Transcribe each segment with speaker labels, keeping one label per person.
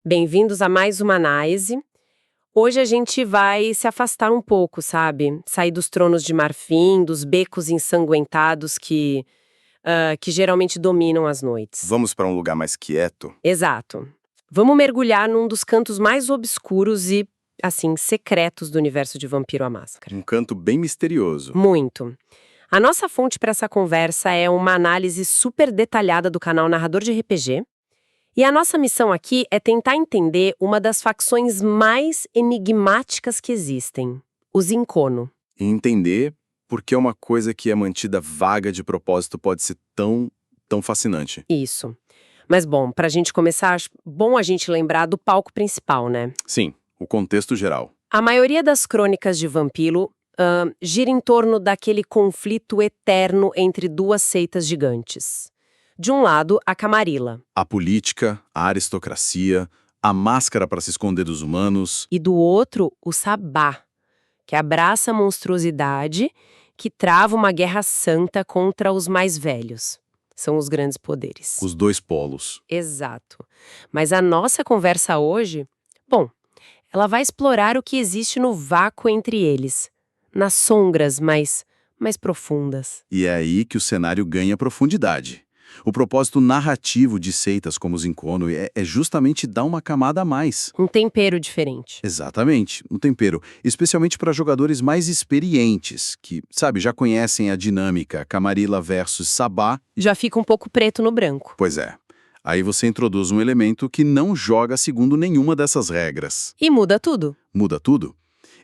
Speaker 1: Bem-vindos a mais uma análise. Hoje a gente vai se afastar um pouco, sabe? Sair dos tronos de marfim, dos becos ensanguentados que geralmente dominam as noites.
Speaker 2: Vamos para um lugar mais quieto?
Speaker 1: Exato. Vamos mergulhar num dos cantos mais obscuros e, assim, secretos do universo de Vampiro à Máscara.
Speaker 2: Um canto bem misterioso.
Speaker 1: Muito. A nossa fonte para essa conversa é uma análise super detalhada do canal Narrador de RPG. E a nossa missão aqui é tentar entender uma das facções mais enigmáticas que existem, os Incono.
Speaker 2: E entender por que uma coisa que é mantida vaga de propósito pode ser tão fascinante.
Speaker 1: Isso. Mas bom, pra gente começar, acho bom a gente lembrar do palco principal, né?
Speaker 2: Sim, o contexto geral.
Speaker 1: A maioria das crônicas de Vampiro gira em torno daquele conflito eterno entre duas seitas gigantes. De um lado, a Camarilla.
Speaker 2: A política, a aristocracia, a máscara para se esconder dos humanos.
Speaker 1: E do outro, o Sabá, que abraça a monstruosidade, que trava uma guerra santa contra os mais velhos. São os grandes poderes.
Speaker 2: Os dois polos.
Speaker 1: Exato. Mas a nossa conversa hoje, bom, ela vai explorar o que existe no vácuo entre eles, nas sombras mais profundas.
Speaker 2: E é aí que o cenário ganha profundidade. O propósito narrativo de seitas como os Incono é justamente dar uma camada a mais.
Speaker 1: Um tempero diferente.
Speaker 2: Exatamente, um tempero. Especialmente para jogadores mais experientes, que, sabe, já conhecem a dinâmica Camarilla versus Sabá.
Speaker 1: Já fica um pouco preto no branco.
Speaker 2: Pois é. Aí você introduz um elemento que não joga segundo nenhuma dessas regras.
Speaker 1: E muda tudo.
Speaker 2: Muda tudo.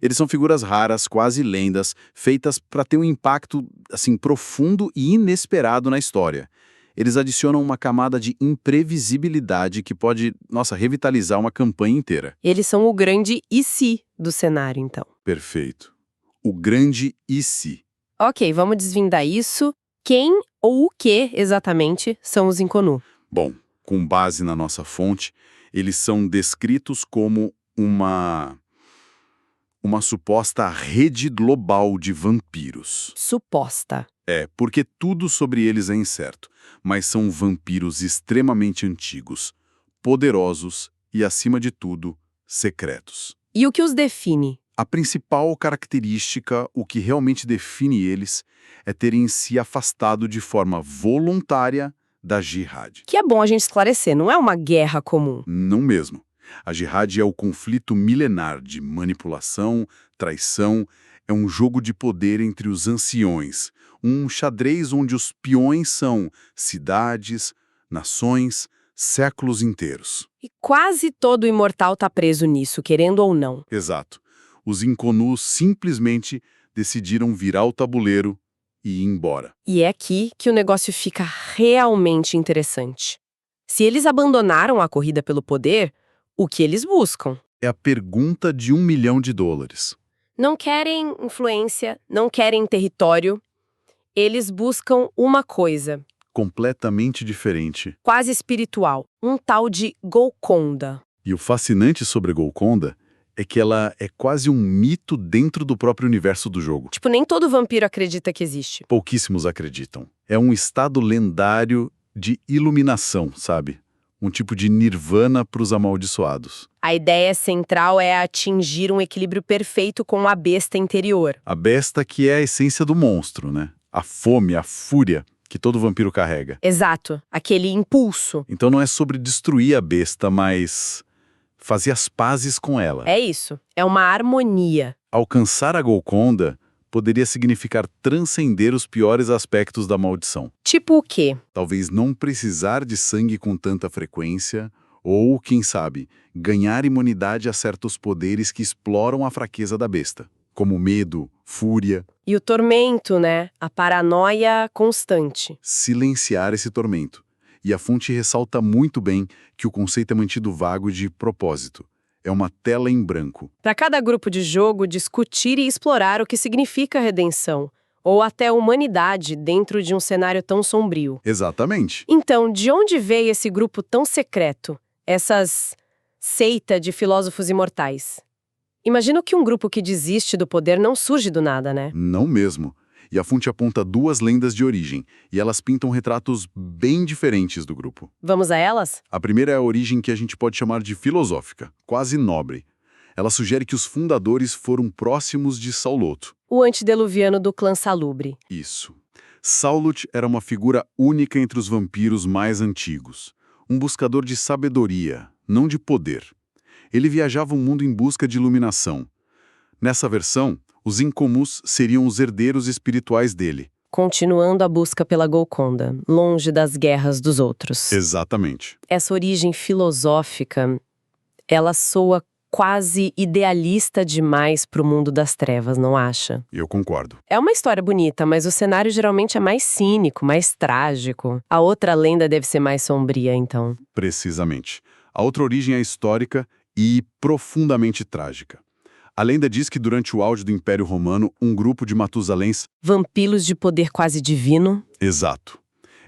Speaker 2: Eles são figuras raras, quase lendas, feitas para ter um impacto, assim, profundo e inesperado na história. Eles adicionam uma camada de imprevisibilidade que pode, revitalizar uma campanha inteira.
Speaker 1: Eles são o grande e se do cenário, então.
Speaker 2: Perfeito. O grande e se.
Speaker 1: Ok, vamos desvendar isso. Quem ou o que, exatamente, são os Inconnu?
Speaker 2: Bom, com base na nossa fonte, eles são descritos como uma suposta rede global de vampiros.
Speaker 1: Suposta.
Speaker 2: Porque tudo sobre eles é incerto, mas são vampiros extremamente antigos, poderosos e, acima de tudo, secretos.
Speaker 1: E o que os define?
Speaker 2: A principal característica, o que realmente define eles, é terem se afastado de forma voluntária da Jihad.
Speaker 1: Que é bom a gente esclarecer, não é uma guerra comum.
Speaker 2: Não mesmo. A Jihad é o conflito milenar de manipulação, traição, é um jogo de poder entre os anciões, um xadrez onde os peões são cidades, nações, séculos inteiros.
Speaker 1: E quase todo imortal tá preso nisso, querendo ou não.
Speaker 2: Exato. Os Inconnu simplesmente decidiram virar o tabuleiro e ir embora.
Speaker 1: E é aqui que o negócio fica realmente interessante. Se eles abandonaram a corrida pelo poder, o que eles buscam?
Speaker 2: É a pergunta de $1 milhão.
Speaker 1: Não querem influência, não querem território. Eles buscam uma coisa,
Speaker 2: Completamente diferente.
Speaker 1: quase espiritual, um tal de Golconda.
Speaker 2: E o fascinante sobre Golconda é que ela é quase um mito dentro do próprio universo do jogo.
Speaker 1: Tipo, nem todo vampiro acredita que existe.
Speaker 2: Pouquíssimos acreditam. É um estado lendário de iluminação, sabe? Um tipo de nirvana para os amaldiçoados.
Speaker 1: A ideia central é atingir um equilíbrio perfeito com a besta interior.
Speaker 2: A besta que é a essência do monstro, né? A fome, a fúria que todo vampiro carrega.
Speaker 1: Exato, aquele impulso.
Speaker 2: Então não é sobre destruir a besta, mas fazer as pazes com ela.
Speaker 1: É isso, é uma harmonia.
Speaker 2: Alcançar a Golconda poderia significar transcender os piores aspectos da maldição.
Speaker 1: Tipo o quê?
Speaker 2: Talvez não precisar de sangue com tanta frequência, ou, quem sabe, ganhar imunidade a certos poderes que exploram a fraqueza da besta, como medo, fúria.
Speaker 1: E o tormento, né? A paranoia constante.
Speaker 2: Silenciar esse tormento. E a fonte ressalta muito bem que o conceito é mantido vago de propósito. É uma tela em branco.
Speaker 1: Para cada grupo de jogo discutir e explorar o que significa redenção, ou até humanidade dentro de um cenário tão sombrio.
Speaker 2: Exatamente.
Speaker 1: Então, de onde veio esse grupo tão secreto? Essas seita de filósofos imortais? Imagino que um grupo que desiste do poder não surge do nada, né?
Speaker 2: Não mesmo. E a fonte aponta duas lendas de origem, e elas pintam retratos bem diferentes do grupo.
Speaker 1: Vamos a elas?
Speaker 2: A primeira é a origem que a gente pode chamar de filosófica, quase nobre. Ela sugere que os fundadores foram próximos de Sauloto.
Speaker 1: O antediluviano do clã Salubre.
Speaker 2: Isso. Saulut era uma figura única entre os vampiros mais antigos. Um buscador de sabedoria, não de poder. Ele viajava o mundo em busca de iluminação. Nessa versão, os incomuns seriam os herdeiros espirituais dele.
Speaker 1: Continuando a busca pela Golconda, longe das guerras dos outros.
Speaker 2: Exatamente.
Speaker 1: Essa origem filosófica, ela soa quase idealista demais para o mundo das trevas, não acha?
Speaker 2: Eu concordo.
Speaker 1: É uma história bonita, mas o cenário geralmente é mais cínico, mais trágico. A outra lenda deve ser mais sombria, então.
Speaker 2: Precisamente. A outra origem é histórica e profundamente trágica. A lenda diz que durante o auge do Império Romano, um grupo de Matusaléns...
Speaker 1: Vampiros de poder quase divino?
Speaker 2: Exato.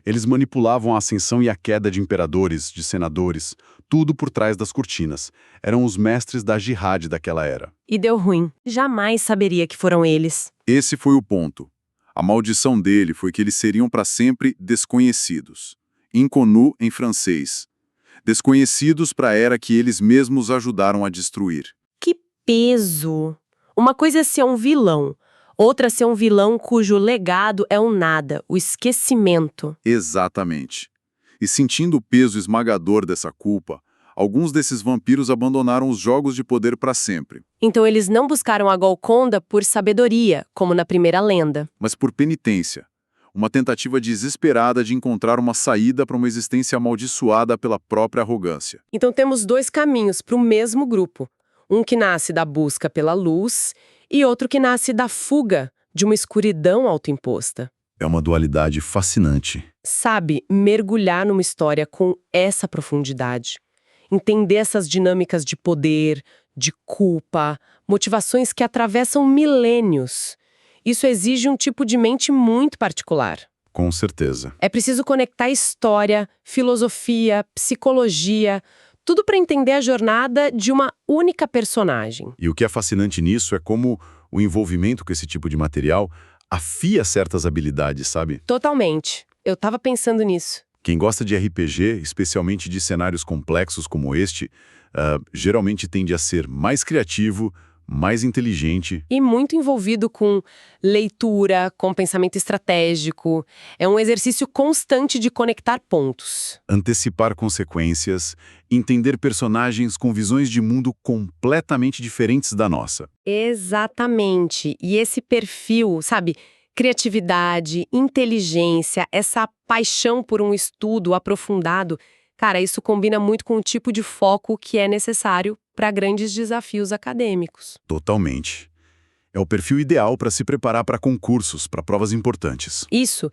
Speaker 2: Eles manipulavam a ascensão e a queda de imperadores, de senadores, tudo por trás das cortinas. Eram os mestres da jihad daquela era.
Speaker 1: E deu ruim. Jamais saberia que foram eles.
Speaker 2: Esse foi o ponto. A maldição dele foi que eles seriam para sempre desconhecidos. Inconnu em francês. Desconhecidos para a era que eles mesmos ajudaram a destruir.
Speaker 1: Que peso! Uma coisa é ser um vilão, outra é ser um vilão cujo legado é um nada, o esquecimento.
Speaker 2: Exatamente. E sentindo o peso esmagador dessa culpa, alguns desses vampiros abandonaram os jogos de poder para sempre.
Speaker 1: Então eles não buscaram a Golconda por sabedoria, como na primeira lenda.
Speaker 2: Mas por penitência. Uma tentativa desesperada de encontrar uma saída para uma existência amaldiçoada pela própria arrogância.
Speaker 1: Então temos dois caminhos para o mesmo grupo. Um que nasce da busca pela luz e outro que nasce da fuga de uma escuridão autoimposta.
Speaker 2: É uma dualidade fascinante.
Speaker 1: Sabe, mergulhar numa história com essa profundidade. Entender essas dinâmicas de poder, de culpa, motivações que atravessam milênios. Isso exige um tipo de mente muito particular.
Speaker 2: Com certeza.
Speaker 1: É preciso conectar história, filosofia, psicologia, tudo para entender a jornada de uma única personagem.
Speaker 2: E o que é fascinante nisso é como o envolvimento com esse tipo de material afia certas habilidades, sabe?
Speaker 1: Totalmente. Eu tava pensando nisso.
Speaker 2: Quem gosta de RPG, especialmente de cenários complexos como este, geralmente tende a ser mais criativo, mais inteligente.
Speaker 1: E muito envolvido com leitura, com pensamento estratégico. É um exercício constante de conectar pontos.
Speaker 2: Antecipar consequências, entender personagens com visões de mundo completamente diferentes da nossa.
Speaker 1: Exatamente. E esse perfil, sabe, criatividade, inteligência, essa paixão por um estudo aprofundado, cara, isso combina muito com o tipo de foco que é necessário para grandes desafios acadêmicos.
Speaker 2: Totalmente. É o perfil ideal para se preparar para concursos, para provas importantes.
Speaker 1: Isso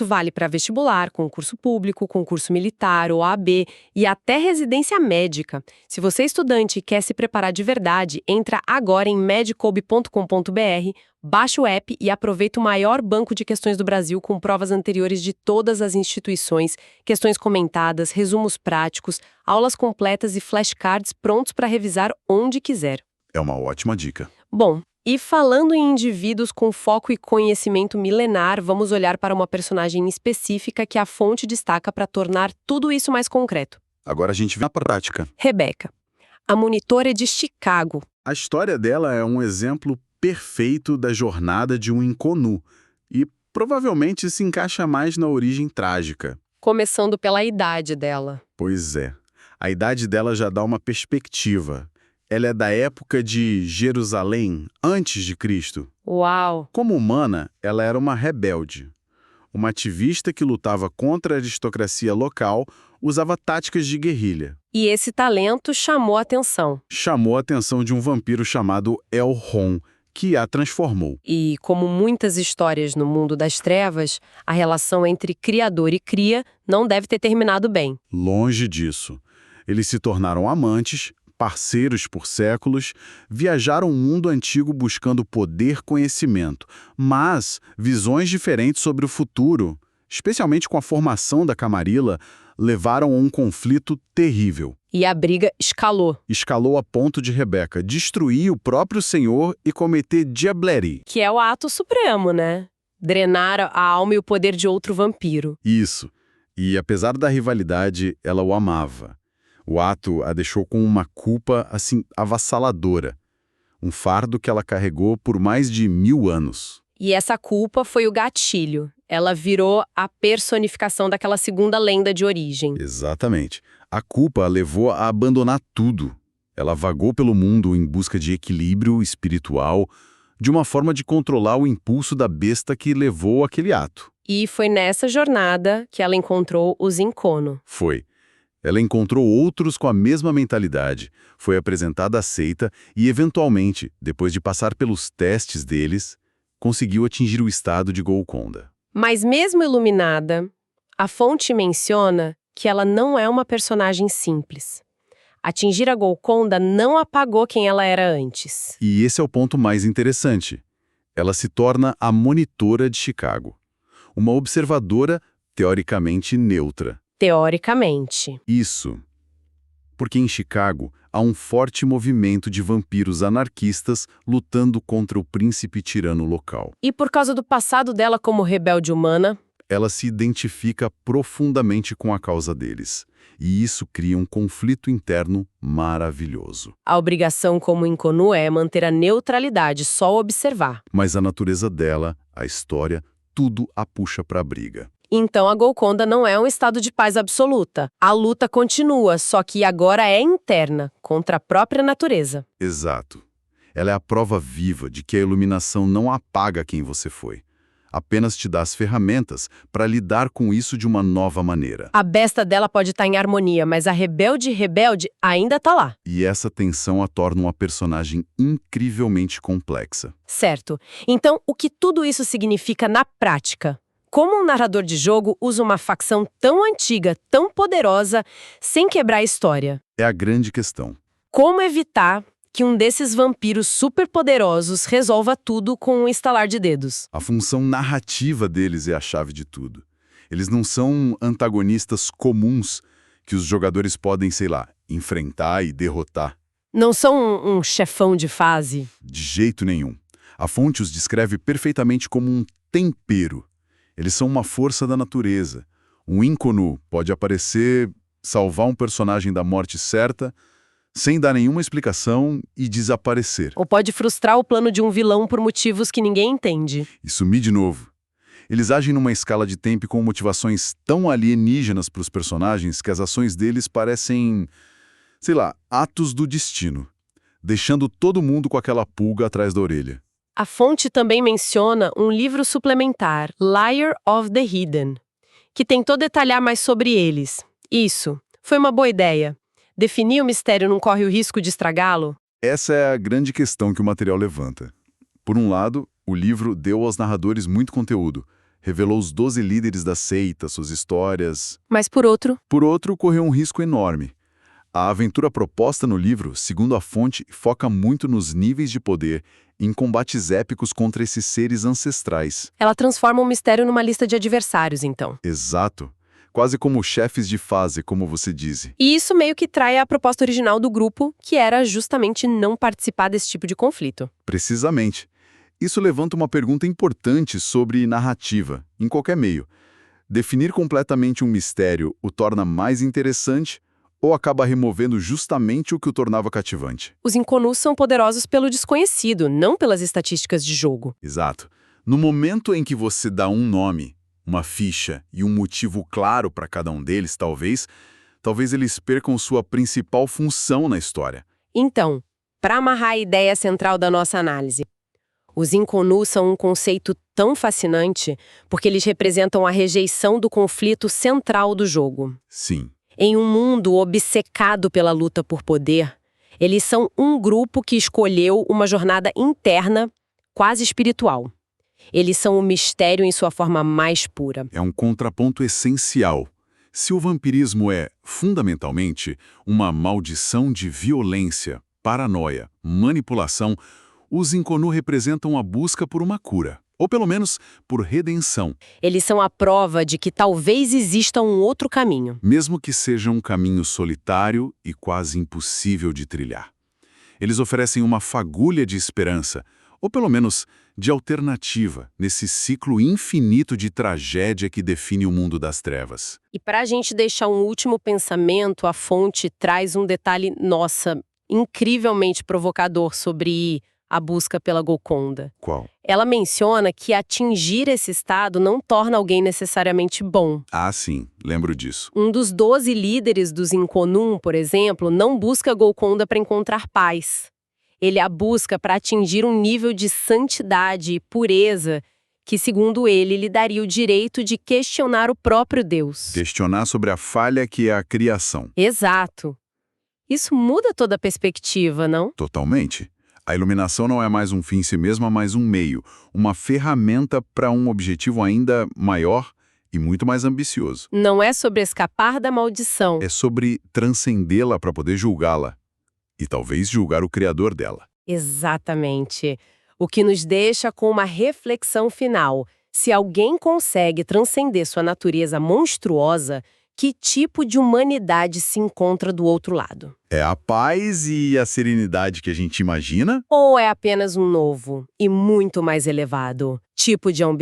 Speaker 1: vale para vestibular, concurso público, concurso militar, OAB e até residência médica. Se você é estudante e quer se preparar de verdade, entra agora em medicob.com.br, baixa o app e aproveita o maior banco de questões do Brasil com provas anteriores de todas as instituições, questões comentadas, resumos práticos, aulas completas e flashcards prontos para revisar onde quiser.
Speaker 2: É uma ótima dica.
Speaker 1: Bom, e falando em indivíduos com foco e conhecimento milenar, vamos olhar para uma personagem específica que a fonte destaca para tornar tudo isso mais concreto.
Speaker 2: Agora a gente vê na prática.
Speaker 1: Rebeca. A monitora é de Chicago.
Speaker 2: A história dela é um exemplo perfeito da jornada de um Inconnu e provavelmente se encaixa mais na origem trágica.
Speaker 1: Começando pela idade dela.
Speaker 2: Pois é. A idade dela já dá uma perspectiva. Ela é da época de Jerusalém, antes de Cristo.
Speaker 1: Uau!
Speaker 2: Como humana, ela era uma rebelde. Uma ativista que lutava contra a aristocracia local, usava táticas de guerrilha.
Speaker 1: E esse talento chamou a atenção.
Speaker 2: Chamou a atenção de um vampiro chamado Elrond, que a transformou.
Speaker 1: E, como muitas histórias no mundo das trevas, a relação entre criador e cria não deve ter terminado bem.
Speaker 2: Longe disso. Eles se tornaram amantes, parceiros por séculos, viajaram o mundo antigo buscando poder, conhecimento, mas visões diferentes sobre o futuro, especialmente com a formação da Camarilla, levaram a um conflito terrível.
Speaker 1: E a briga escalou.
Speaker 2: Escalou a ponto de Rebeca destruir o próprio Senhor e cometer diablerie.
Speaker 1: Que é o ato supremo, né? drenar a alma e o poder de outro vampiro.
Speaker 2: Isso. E apesar da rivalidade, ela o amava. O ato a deixou com uma culpa, assim, avassaladora. Um fardo que ela carregou por mais de 1000 anos.
Speaker 1: E essa culpa foi o gatilho. Ela virou a personificação daquela segunda lenda de origem.
Speaker 2: Exatamente. A culpa a levou a abandonar tudo. Ela vagou pelo mundo em busca de equilíbrio espiritual, de uma forma de controlar o impulso da besta que levou aquele ato.
Speaker 1: E foi nessa jornada que ela encontrou os Inkono.
Speaker 2: Foi. Ela encontrou outros com a mesma mentalidade, foi apresentada à seita e, eventualmente, depois de passar pelos testes deles, conseguiu atingir o estado de Golconda.
Speaker 1: Mas mesmo iluminada, a fonte menciona que ela não é uma personagem simples. Atingir a Golconda não apagou quem ela era antes.
Speaker 2: E esse é o ponto mais interessante. Ela se torna a monitora de Chicago. Uma observadora teoricamente neutra.
Speaker 1: Teoricamente.
Speaker 2: Isso. Porque em Chicago há um forte movimento de vampiros anarquistas lutando contra o príncipe tirano local.
Speaker 1: E por causa do passado dela como rebelde humana,
Speaker 2: Ela se identifica profundamente com a causa deles. E isso cria um conflito interno maravilhoso.
Speaker 1: a obrigação como Inconnu é manter a neutralidade, só observar.
Speaker 2: Mas a natureza dela, a história, tudo a puxa para a briga.
Speaker 1: Então a Golconda não é um estado de paz absoluta. A luta continua, só que agora é interna, contra a própria natureza.
Speaker 2: Exato. Ela é a prova viva de que a iluminação não apaga quem você foi. Apenas te dá as ferramentas para lidar com isso de uma nova maneira.
Speaker 1: A besta dela pode estar em harmonia, mas a rebelde ainda tá lá.
Speaker 2: E essa tensão a torna uma personagem incrivelmente complexa.
Speaker 1: Certo. Então, o que tudo isso significa na prática? Como um narrador de jogo usa uma facção tão antiga, tão poderosa, sem quebrar a história?
Speaker 2: É a grande questão.
Speaker 1: Como evitar que um desses vampiros superpoderosos resolva tudo com um estalar de dedos?
Speaker 2: A função narrativa deles é a chave de tudo. Eles não são antagonistas comuns que os jogadores podem, sei lá, enfrentar e derrotar.
Speaker 1: Não são um chefão de fase?
Speaker 2: De jeito nenhum. A fonte os descreve perfeitamente como um tempero. Eles são uma força da natureza. Um Inconnu pode aparecer, salvar um personagem da morte certa, sem dar nenhuma explicação e desaparecer.
Speaker 1: Ou pode frustrar o plano de um vilão por motivos que ninguém entende?
Speaker 2: E sumir de novo. Eles agem numa escala de tempo com motivações tão alienígenas para os personagens que as ações deles parecem, sei lá, atos do destino, deixando todo mundo com aquela pulga atrás da orelha.
Speaker 1: A fonte também menciona um livro suplementar, Liar of the Hidden, que tentou detalhar mais sobre eles. Isso, foi uma boa ideia. Definir o mistério não corre o risco de estragá-lo?
Speaker 2: Essa é a grande questão que o material levanta. Por um lado, o livro deu aos narradores muito conteúdo, revelou os 12 líderes da seita, suas histórias.
Speaker 1: Mas por outro,
Speaker 2: Por outro, correu um risco enorme. A aventura proposta no livro, segundo a fonte, foca muito nos níveis de poder, em combates épicos contra esses seres ancestrais.
Speaker 1: ela transforma o mistério numa lista de adversários, então.
Speaker 2: Exato. Quase como chefes de fase, como você disse.
Speaker 1: E isso meio que trai a proposta original do grupo, que era justamente não participar desse tipo de conflito.
Speaker 2: Precisamente. Isso levanta uma pergunta importante sobre narrativa, em qualquer meio. Definir completamente um mistério o torna mais interessante ou acaba removendo justamente o que o tornava cativante?
Speaker 1: Os Inconnus são poderosos pelo desconhecido, não pelas estatísticas de jogo.
Speaker 2: Exato. No momento em que você dá um nome, uma ficha e um motivo claro para cada um deles, talvez eles percam sua principal função na história.
Speaker 1: Então, para amarrar a ideia central da nossa análise, os Inconnus são um conceito tão fascinante porque eles representam a rejeição do conflito central do jogo.
Speaker 2: Sim.
Speaker 1: Em um mundo obcecado pela luta por poder, eles são um grupo que escolheu uma jornada interna, quase espiritual. Eles são o mistério em sua forma mais pura.
Speaker 2: É um contraponto essencial. Se o vampirismo é, fundamentalmente, uma maldição de violência, paranoia, manipulação, os Inconnu representam a busca por uma cura, ou pelo menos por redenção,
Speaker 1: Eles são a prova de que talvez exista um outro caminho.
Speaker 2: mesmo que seja um caminho solitário e quase impossível de trilhar. Eles oferecem uma fagulha de esperança, ou pelo menos de alternativa, nesse ciclo infinito de tragédia que define o mundo das trevas.
Speaker 1: E para a gente deixar um último pensamento, a fonte traz um detalhe, nossa, incrivelmente provocador sobre a busca pela Golconda.
Speaker 2: Qual?
Speaker 1: Ela menciona que atingir esse estado não torna alguém necessariamente bom.
Speaker 2: Ah, sim, lembro disso.
Speaker 1: Um dos 12 líderes dos Inconum, por exemplo, não busca a Golconda para encontrar paz. Ele a busca para atingir um nível de santidade e pureza que, segundo ele, lhe daria o direito de questionar o próprio Deus.
Speaker 2: Questionar sobre a falha que é a criação.
Speaker 1: Exato. Isso muda toda a perspectiva, não?
Speaker 2: Totalmente. A iluminação não é mais um fim em si mesma, mas um meio, uma ferramenta para um objetivo ainda maior e muito mais ambicioso.
Speaker 1: Não é sobre escapar da maldição.
Speaker 2: É sobre transcendê-la para poder julgá-la. E talvez julgar o criador dela.
Speaker 1: Exatamente. O que nos deixa com uma reflexão final. Se alguém consegue transcender sua natureza monstruosa, que tipo de humanidade se encontra do outro lado?
Speaker 2: É a paz e a serenidade que a gente imagina?
Speaker 1: Ou é apenas um novo e muito mais elevado tipo de ambição?